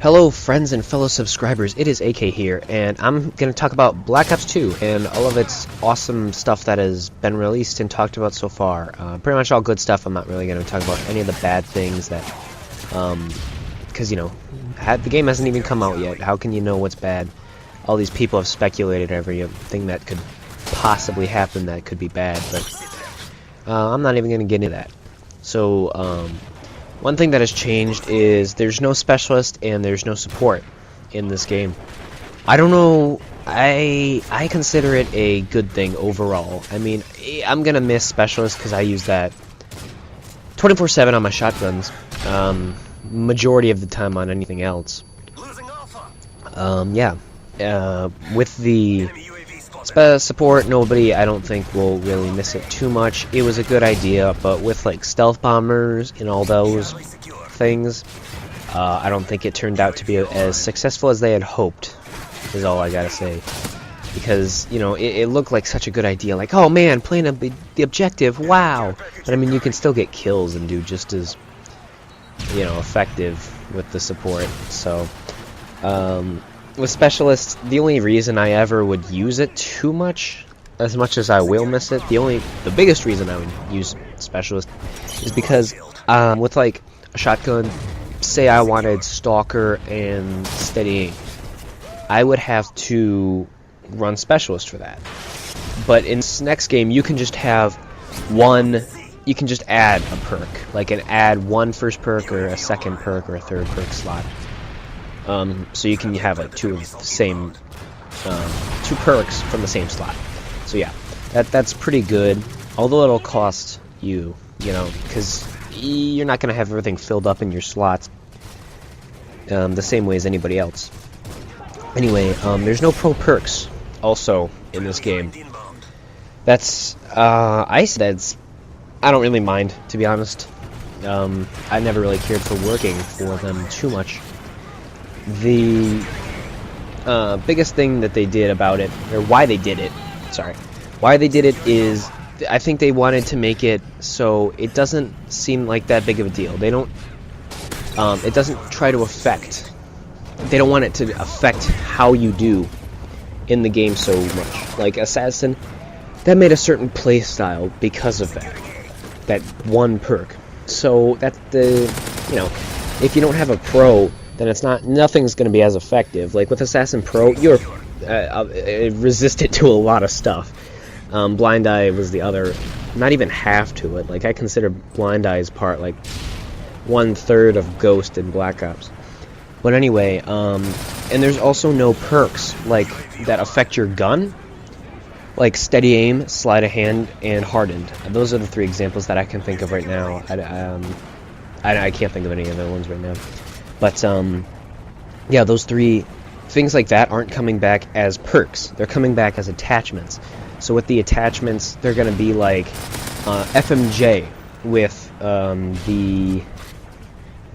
Hello friends and fellow subscribers, it is AK here, and I'm going to talk about Black Ops 2 and all of its awesome stuff that has been released and talked about so far. Pretty much all good stuff. I'm not really going to talk about any of the bad things that, because, you know, the game hasn't even come out yet. How can you know what's bad? All these people have speculated everything that could possibly happen that could be bad, but I'm not even going to get into that. So, one thing that has changed is there's no specialist and there's no support in this game. I don't know, I consider it a good thing overall. I mean, I'm gonna miss specialist because I use that 24/7 on my shotguns, majority of the time on anything else. With the support, nobody, I don't think, will really miss it too much. It was a good idea, but with like stealth bombers and all those things, I don't think it turned out to be as successful as they had hoped, is all I gotta say. Because, you know, it looked like such a good idea, like, oh man, playing the objective, wow! But I mean, you can still get kills and do just as, you know, effective with the support, so, with specialists, the only reason I ever would use it too much as I will miss it, the biggest reason I would use specialist is because with like a shotgun, say I wanted stalker and steady aim, I would have to run specialist for that. But in this next game, you can just have you can just add a perk, like add one first perk or a second perk or a third perk slot. So you can have two perks from the same slot. So yeah, that's pretty good. Although it'll cost you, know, because you're not gonna have everything filled up in your slots the same way as anybody else. Anyway, there's no pro perks also in this game. I don't really mind, to be honest. I never really cared for working for them too much. The biggest thing that they did about it, or why they did it is I think they wanted to make it so it doesn't seem like that big of a deal. They don't it doesn't try to affect, they don't want it to affect how you do in the game so much. Like Assassin, that made a certain play style because of that one perk. So that you know, if you don't have a pro, then nothing's going to be as effective. Like with Assassin Pro, you're resistant to a lot of stuff. Blind Eye was the other, not even half to it. Like I consider Blind Eye's part like 1/3 of Ghost in Black Ops. But anyway, and there's also no perks like that affect your gun, like steady aim, sleight of hand, and hardened. Those are the three examples that I can think of right now. I can't think of any other ones right now. But, yeah, those three things like that aren't coming back as perks. They're coming back as attachments. So with the attachments, they're going to be like FMJ with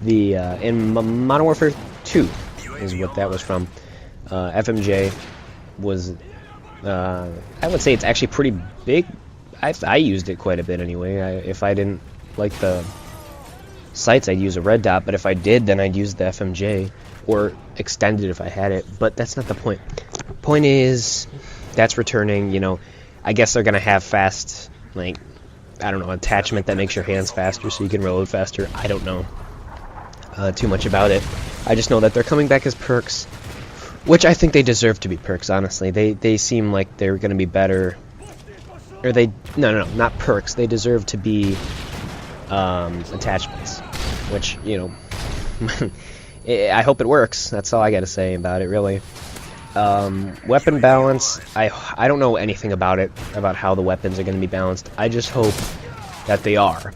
in Modern Warfare 2 is what that was from. FMJ was, I would say it's actually pretty big. I used it quite a bit anyway. If I didn't like the sights, I'd use a red dot, but if I did, then I'd use the FMJ or extended if I had it. But that's not the point. Point is, that's returning. You know, I guess they're gonna have fast, like, I don't know, attachment that makes your hands faster so you can reload faster. I don't know too much about it. I just know that they're coming back as perks, which I think they deserve to be perks. Honestly, they seem like they're gonna be better. Or no, not perks. They deserve to be attachments, which, you know, I hope it works. That's all I gotta say about it, really. Weapon balance, I don't know anything about it, about how the weapons are gonna be balanced. I just hope that they are.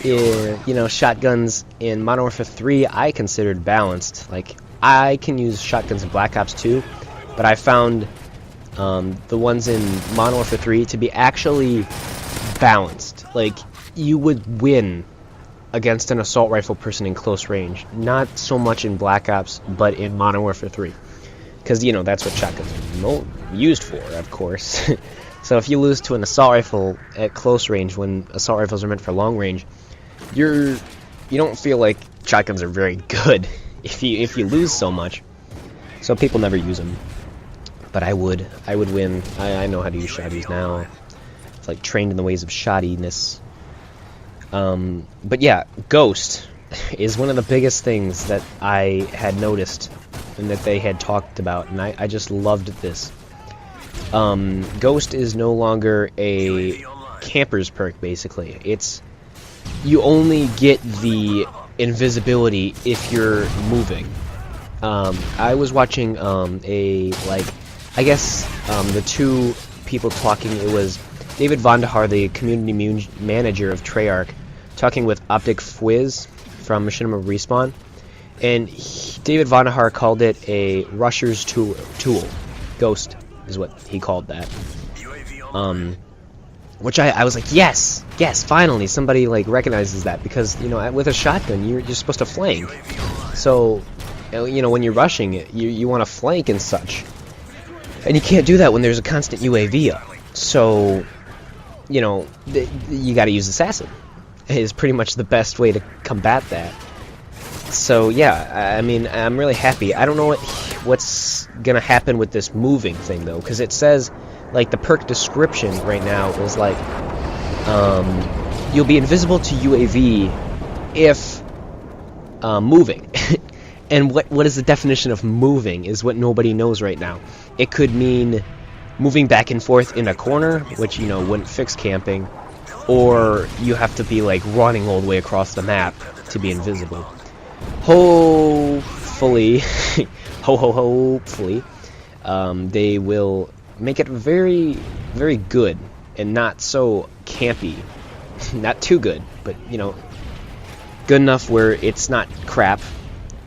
You know, shotguns in Modern Warfare 3 I considered balanced. Like, I can use shotguns in Black Ops 2, but I found the ones in Modern Warfare 3 to be actually balanced. Like, you would win against an assault rifle person in close range. Not so much in Black Ops, but in Modern Warfare 3. Because, you know, that's what shotguns are used for, of course. So if you lose to an assault rifle at close range when assault rifles are meant for long range, you don't feel like shotguns are very good. if you lose so much. So people never use them. But I would win. I know how to use shotties now. It's like trained in the ways of shoddiness. But yeah, Ghost is one of the biggest things that I had noticed and that they had talked about, and I just loved this. Ghost is no longer a camper's perk, basically. You only get the invisibility if you're moving. I was watching I guess the two people talking, it was David Vonderhaar, the community manager of Treyarch, talking with Optic Fwiz from Machinima Respawn, and David Vonderhaar called it a rusher's tool. Ghost is what he called that. Which I was like, yes, finally somebody like recognizes that, because with a shotgun you're supposed to flank. So when you're rushing it, you want to flank and such, and you can't do that when there's a constant UAV up. So you got to use assassin. Is pretty much the best way to combat that. So yeah, I mean, I'm really happy. I don't know what's gonna happen with this moving thing though, because it says, like, the perk description right now is like, you'll be invisible to UAV if moving. And what is the definition of moving is what nobody knows right now. It could mean moving back and forth in a corner, which wouldn't fix camping, or you have to be like running all the way across the map to be invisible. Hopefully, hopefully, they will make it very, very good and not so campy. Not too good, but good enough where it's not crap.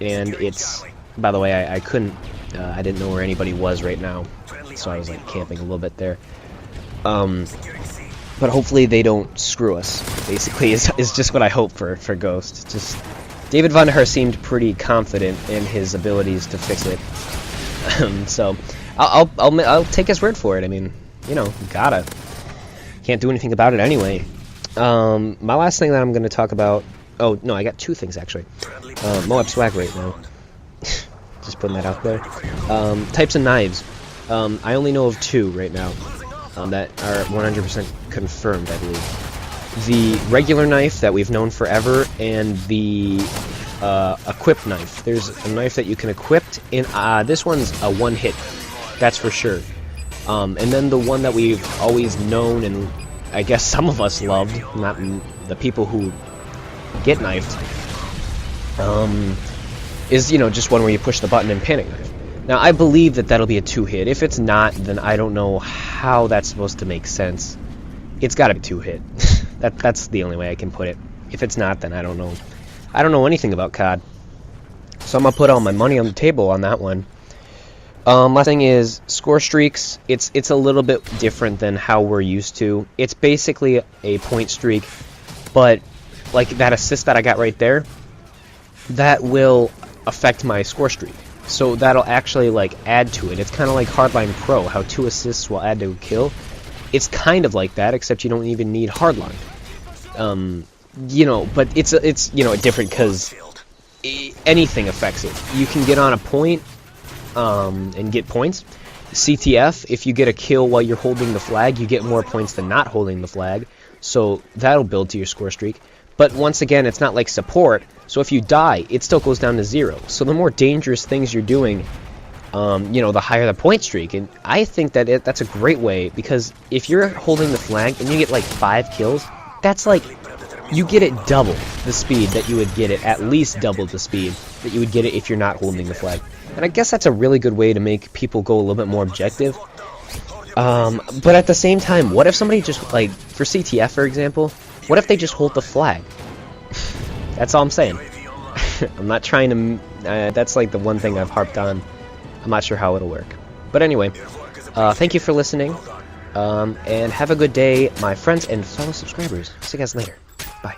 And it's, by the way, I couldn't, I didn't know where anybody was right now, so I was like camping a little bit there. But hopefully they don't screw us, basically, is just what I hope for Ghost. Just David Vonderhaar seemed pretty confident in his abilities to fix it. So I'll take his word for it. I mean, gotta. Can't do anything about it anyway. My last thing that I'm going to talk about... Oh, no, I got two things, actually. MOAB swag right now. Just putting that out there. Types of knives. I only know of two right now. That are 100% confirmed, I believe. The regular knife that we've known forever, and the equipped knife. There's a knife that you can equip, and this one's a one-hit, that's for sure. And then the one that we've always known, and I guess some of us loved, not the people who get knifed, is, just one where you push the button and panic knife. Now, I believe that that'll be a two-hit. If it's not, then I don't know how that's supposed to make sense. It's got to be two-hit. That's the only way I can put it. If it's not, then I don't know. I don't know anything about COD. So I'm going to put all my money on the table on that one. Last thing is score streaks. It's a little bit different than how we're used to. It's basically a point streak, but like that assist that I got right there, that will affect my score streak. So that'll actually like add to it. It's kind of like Hardline Pro, how 2 assists will add to a kill. It's kind of like that, except you don't even need Hardline. But it's different because anything affects it. You can get on a point and get points. CTF, if you get a kill while you're holding the flag, you get more points than not holding the flag. So that'll build to your score streak. But once again, it's not like support, so if you die, it still goes down to 0. So the more dangerous things you're doing, the higher the point streak. And I think that that's a great way, because if you're holding the flag and you get like 5 kills, that's like, you get it double the speed that you would get it, at least double the speed that you would get it if you're not holding the flag. And I guess that's a really good way to make people go a little bit more objective. But at the same time, what if somebody just, like, for CTF, for example, what if they just hold the flag? That's all I'm saying. I'm not trying to... that's, like, the one thing I've harped on. I'm not sure how it'll work. But anyway, thank you for listening, and have a good day, my friends and fellow subscribers. See you guys later. Bye.